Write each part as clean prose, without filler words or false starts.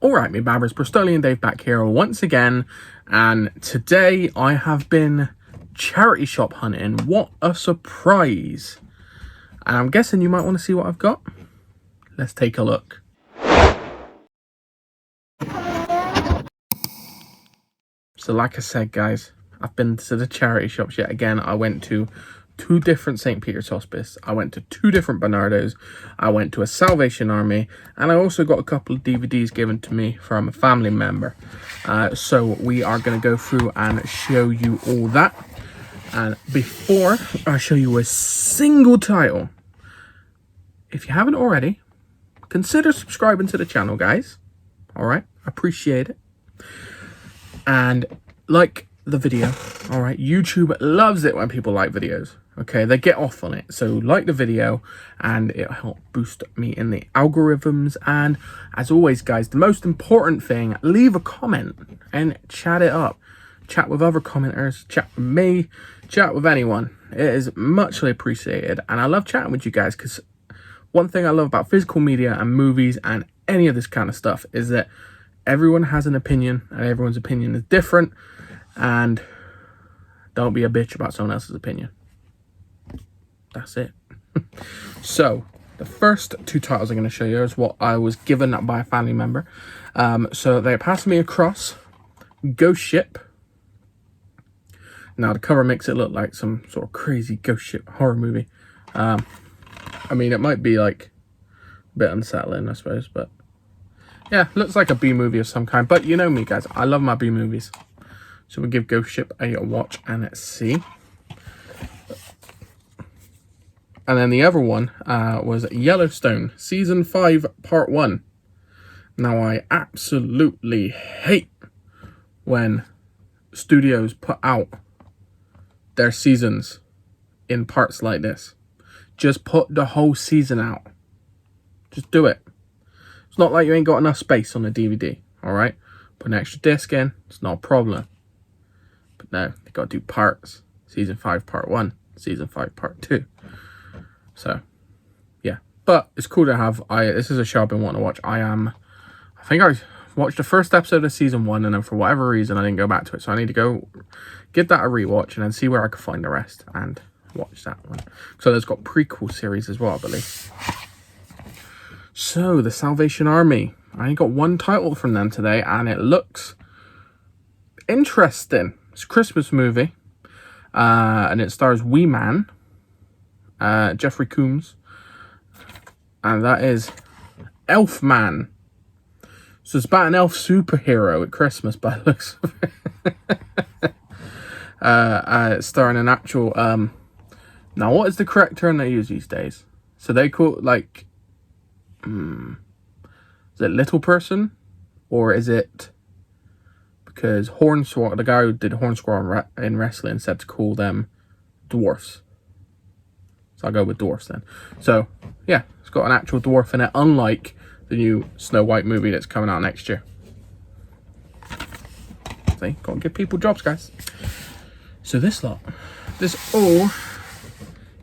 Alright, me babbers, Bristolian Dave back here once again, and today I have been charity shop hunting. What a surprise! And I'm guessing you might want to see what I've got. Let's take a look. So like I said, guys, I've been to the charity shops yet again. I went to 2 different St. Peter's Hospice. I went to 2 different Barnardos. I went to a Salvation Army. And I also got a couple of DVDs given to me from a family member. So we are going to go through and show you all that. And before I show you a single title, if you haven't already, consider subscribing to the channel, guys. Alright, appreciate it. And like the video, alright, YouTube loves it when people like videos. Okay, they get off on it. So like the video and it'll help boost me in the algorithms. And as always, guys, the most important thing, leave a comment and chat it up. Chat with other commenters, chat with me, chat with anyone. It is muchly appreciated. And I love chatting with you guys because one thing I love about physical media and movies and any of this kind of stuff is that everyone has an opinion and everyone's opinion is different. And don't be a bitch about someone else's opinion. That's it. So the first 2 titles I'm going to show you is what I was given by a family member. So they passed me across Ghost Ship. Now the cover makes it look like some sort of crazy ghost ship horror movie. I mean, it might be like a bit unsettling, I suppose, but yeah, looks like a B movie of some kind. But you know me, guys, I love my B movies. So we'll give Ghost Ship a watch and let's see. And then the other one was Yellowstone, Season 5, Part 1. Now, I absolutely hate when studios put out their seasons in parts like this. Just put the whole season out. Just do it. It's not like you ain't got enough space on the DVD, alright? Put an extra disc in, it's not a problem. But no, they got to do parts. Season 5, Part 1. Season 5, Part 2. So, yeah. But it's cool to have. This is a show I've been wanting to watch. I think I watched the first episode of Season 1, and then for whatever reason, I didn't go back to it. So I need to go give that a rewatch, and then see where I can find the rest, and watch that one. So there's got prequel series as well, I believe. So, the Salvation Army. I only got 1 title from them today, and it looks interesting. It's a Christmas movie, and it stars Wee Man, Jeffrey Combs, and that is Elf Man. So it's about an elf superhero at Christmas, by the looks of it. Starring an actual, now what is the correct term they use these days? So they call it like, is it little person? Or is it, because Hornswoggle, the guy who did Hornswoggle in wrestling, said to call them dwarfs. So I'll go with dwarfs then. So, yeah, it's got an actual dwarf in it, unlike the new Snow White movie that's coming out next year. See, gotta give people jobs, guys. So this all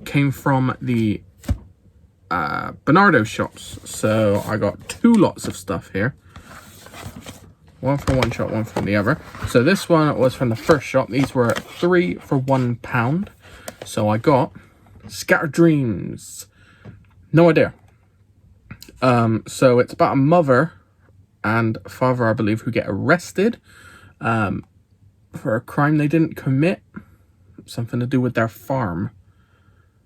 came from the Barnardos shops. So I got 2 lots of stuff here. One from one shop, one from the other. So this one was from the first shop. These were 3 for £1. So I got Scattered Dreams. No idea. So it's about a mother and father, I believe, who get arrested for a crime they didn't commit. Something to do with their farm.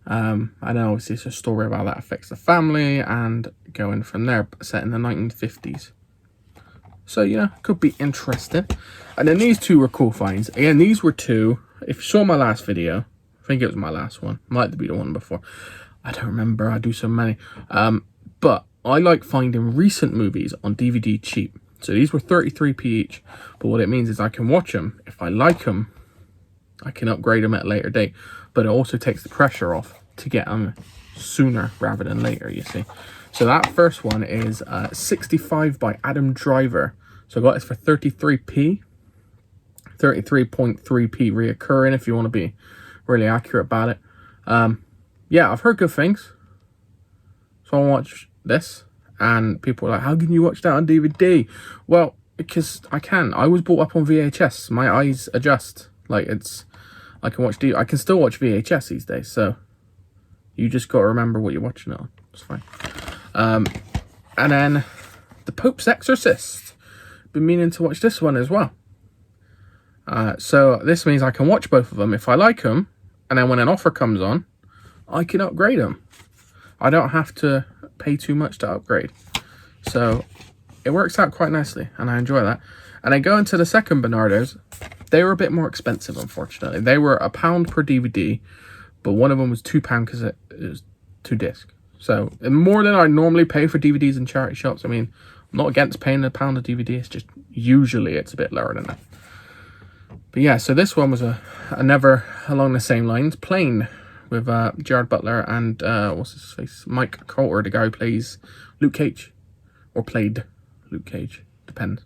I know, obviously, it's a story about that affects the family and going from there, set in the 1950s. So, yeah, could be interesting. And then these 2 were cool finds. Again, these were 2. If you saw my last video, I think it was my last one. Might be the one before. I don't remember. I do so many. But I like finding recent movies on DVD cheap. So these were 33p each. But what it means is I can watch them. If I like them, I can upgrade them at a later date. But it also takes the pressure off to get them sooner rather than later, you see. So that first one is 65 by Adam Driver. So I got this for 33p. 33.3p reoccurring if you want to be really accurate about it. Yeah, I've heard good things. So I'll watch this. And people are like, how can you watch that on DVD? Well, because I can. I was brought up on VHS. My eyes adjust. Like, I can still watch VHS these days, so you just got to remember what you're watching it on. It's fine. And then The Pope's Exorcist. Been meaning to watch this one as well. So this means I can watch both of them if I like them, and then when an offer comes on, I can upgrade them. I don't have to pay too much to upgrade. So it works out quite nicely, and I enjoy that. And then going to the second Barnardos, they were a bit more expensive, unfortunately. They were £1 per DVD, but one of them was £2 because it was 2 disc. So more than I normally pay for DVDs in charity shops. I mean, I'm not against paying £1 a DVD. It's just usually it's a bit lower than that. But yeah, so this one was another along the same lines, Plane, with Gerard Butler and what's his face, Mike Coulter, the guy who plays Luke Cage, or played Luke Cage, depends.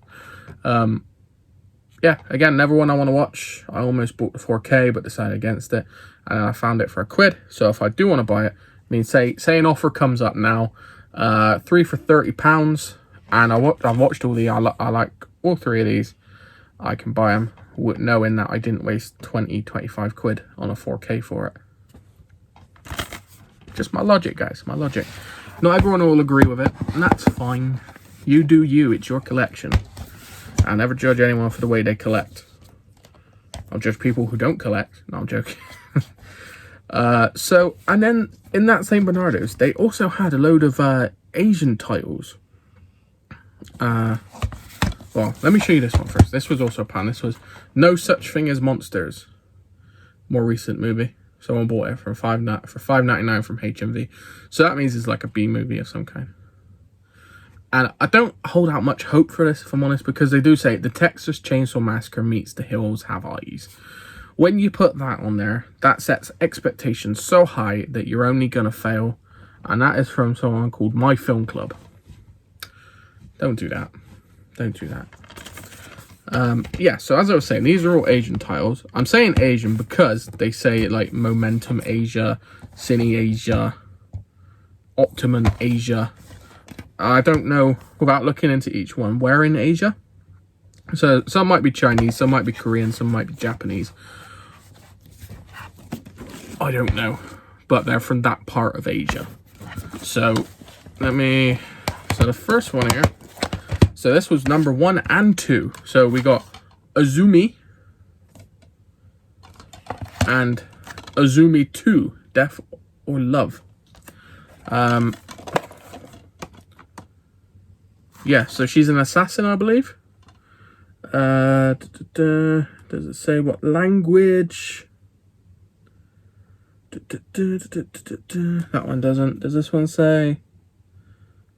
Yeah, again, another one I want to watch. I almost bought the 4K, but decided against it, and I found it for £1. So if I do want to buy it, I mean, say an offer comes up now, 3 for £30, and I've watched all the. I like all 3 of these. I can buy them, knowing that I didn't waste 25 quid on a 4K for it. Just my logic, guys, my logic. Not everyone will agree with it, and that's fine. You do you, it's your collection. I never judge anyone for the way they collect. I'll judge people who don't collect. No, I'm joking. So, and then in that same Barnardos, they also had a load of Asian titles. Well, let me show you this one first. This was also a pan. This was No Such Thing as Monsters. More recent movie. Someone bought it for $5.99 from HMV. So that means it's like a B movie of some kind. And I don't hold out much hope for this, if I'm honest, because they do say the Texas Chainsaw Massacre meets The Hills Have Eyes. When you put that on there, that sets expectations so high that you're only going to fail. And that is from someone called My Film Club. Don't do that. Don't do that. Yeah, so as I was saying, these are all Asian titles. I'm saying Asian because they say like Momentum Asia, Cine Asia, Optimum Asia. I don't know, without looking into each one, where in Asia. So some might be Chinese, some might be Korean, some might be Japanese. I don't know, but they're from that part of Asia. So the first one here. So this was number 1 and 2. So we got Azumi and Azumi 2, Death or Love. Yeah, so she's an assassin, I believe. Does it say what language? That one doesn't. Does this one say?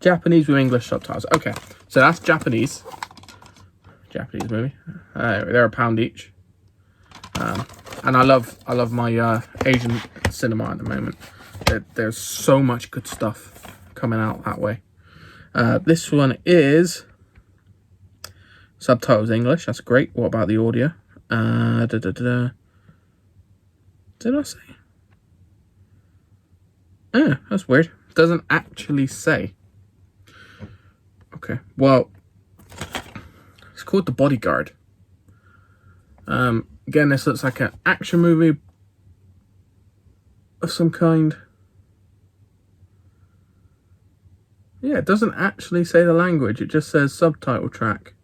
Japanese with English subtitles. Okay, so that's Japanese. Japanese movie. They're £1 each. And I love my Asian cinema at the moment. There's so much good stuff coming out that way. This one is subtitles English. That's great. What about the audio? Did I say? That's weird. Doesn't actually say. Okay, well, it's called The Bodyguard. Again, this looks like an action movie of some kind. Yeah, it doesn't actually say the language. It just says subtitle track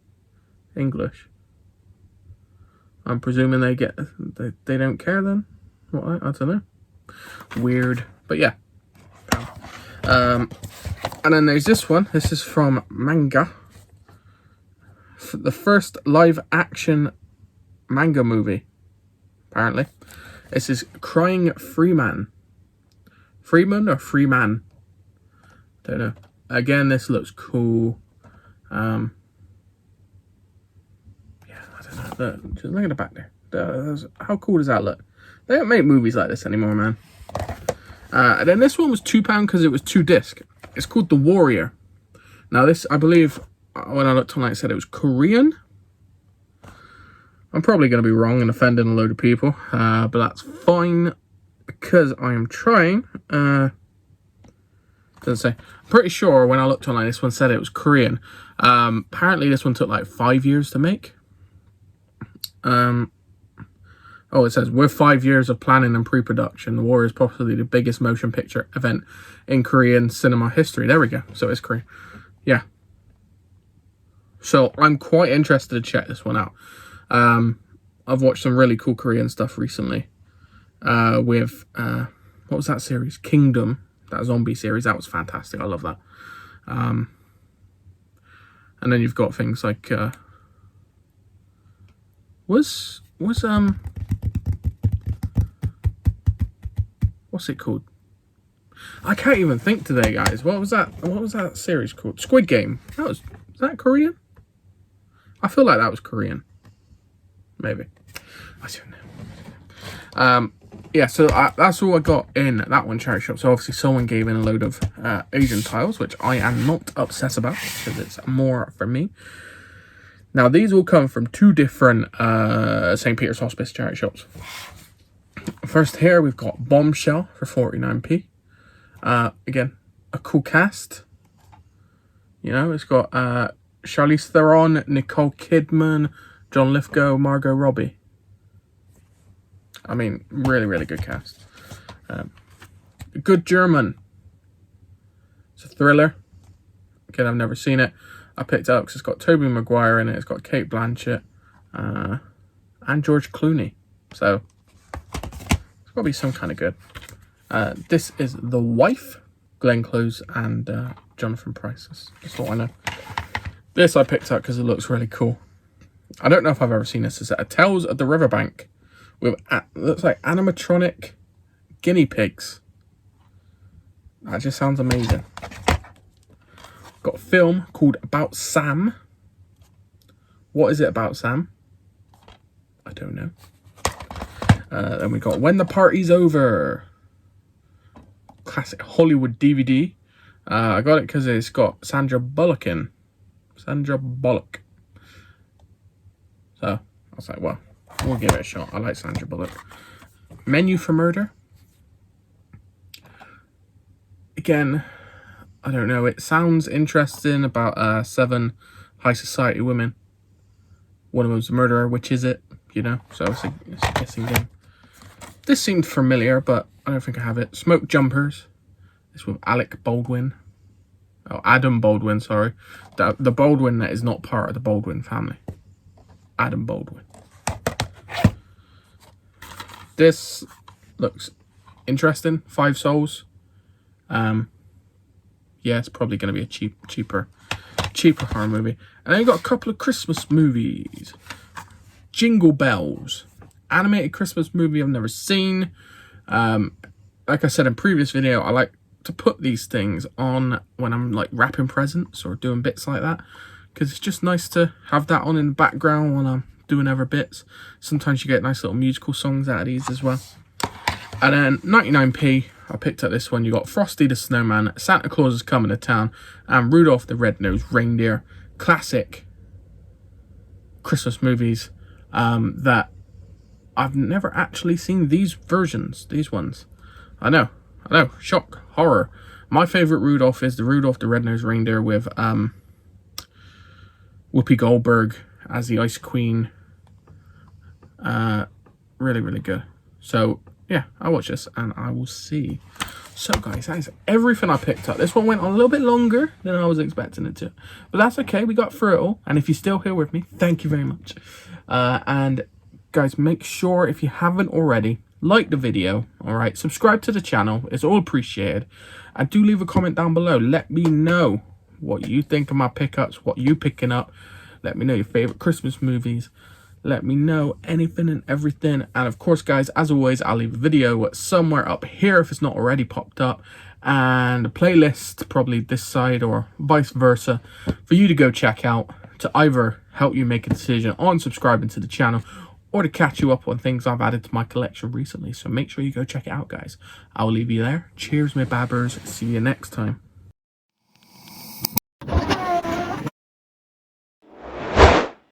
English. I'm presuming they don't care then? What? I don't know. Weird, but yeah. And then there's this one. This is from Manga. The first live action manga movie, apparently. This is Crying Freeman. Freeman or Freeman? Don't know. Again, this looks cool. Yeah, I don't know. Just look at the back there. How cool does that look? They don't make movies like this anymore, man. And then this one was £2 because it was 2 disc. It's called The Warrior. Now this, I believe, when I looked online, it said it was Korean. I'm probably going to be wrong and offending a load of people, but that's fine because I am trying Doesn't say. I'm pretty sure when I looked online, this one said it was Korean. Apparently this one took like 5 years to make. Oh, it says, with 5 years of planning and pre-production, the war is possibly the biggest motion picture event in Korean cinema history. There we go. So it's Korean. Yeah. So I'm quite interested to check this one out. I've watched some really cool Korean stuff recently. With, what was that series? Kingdom. That zombie series. That was fantastic. I love that. And then you've got things like, what's it called? I can't even think today, guys. What was that series called? Squid Game. Was that Korean? I feel like that was Korean. Maybe. I don't know. Yeah, so that's all I got in that one charity shop. So obviously someone gave in a load of Asian tiles, which I am not obsessed about because it's more for me. Now, these will come from two different St. Peter's Hospice charity shops. First here, we've got Bombshell for 49p. Again, a cool cast. You know, it's got Charlize Theron, Nicole Kidman, John Lithgow, Margot Robbie. I mean, really, really good cast. Good German. It's a thriller. Again, I've never seen it. I picked it up because it's got Tobey Maguire in it. It's got Kate Blanchett and George Clooney. So it's got to be some kind of good. This is The Wife, Glenn Close and Jonathan Pryce. That's all I know. This I picked up because it looks really cool. I don't know if I've ever seen this. It's a Tales of the Riverbank with looks like animatronic guinea pigs. That just sounds amazing. Got a film called About Sam. What is it about Sam? I don't know. Then we got When the Party's Over. Classic Hollywood DVD. I got it because it's got Sandra Bullock in. Sandra Bullock. So I was like, well, we'll give it a shot. I like Sandra Bullock. Menu for Murder. Again, I don't know. It sounds interesting about 7 high society women. One of them's a murderer. Which is it? You know? So it's a guessing game. This seemed familiar, but I don't think I have it. Smoke Jumpers. This with Alec Baldwin. Oh, Adam Baldwin, sorry. The Baldwin that is not part of the Baldwin family. Adam Baldwin. This looks interesting. 5 Souls. Yeah, it's probably going to be a cheaper horror movie. And then you've got a couple of Christmas movies. Jingle Bells. Animated Christmas movie I've never seen. Like I said in previous video, I like to put these things on when I'm like wrapping presents or doing bits like that. Because it's just nice to have that on in the background when I'm doing other bits. Sometimes you get nice little musical songs out of these as well. And then 99p, I picked up this one. You got Frosty the Snowman, Santa Claus is Coming to Town, and Rudolph the Red-Nosed Reindeer. Classic Christmas movies that I've never actually seen these versions, these ones. I know, shock, horror. My favourite Rudolph is the Rudolph the Red-Nosed Reindeer with Whoopi Goldberg as the Ice Queen. Really, really good. So yeah, I'll watch this and I will see. So guys, that is everything I picked up. This one went on a little bit longer than I was expecting it to. But that's okay, we got through it all. And if you're still here with me, thank you very much. And guys, make sure if you haven't already, like the video, alright? Subscribe to the channel, it's all appreciated. And do leave a comment down below. Let me know what you think of my pickups, what you picking up. Let me know your favourite Christmas movies. Let me know anything and everything. And of course, guys, as always, I'll leave a video somewhere up here if it's not already popped up. And a playlist, probably this side or vice versa, for you to go check out to either help you make a decision on subscribing to the channel or to catch you up on things I've added to my collection recently. So make sure you go check it out, guys. I will leave you there. Cheers, my babbers. See you next time.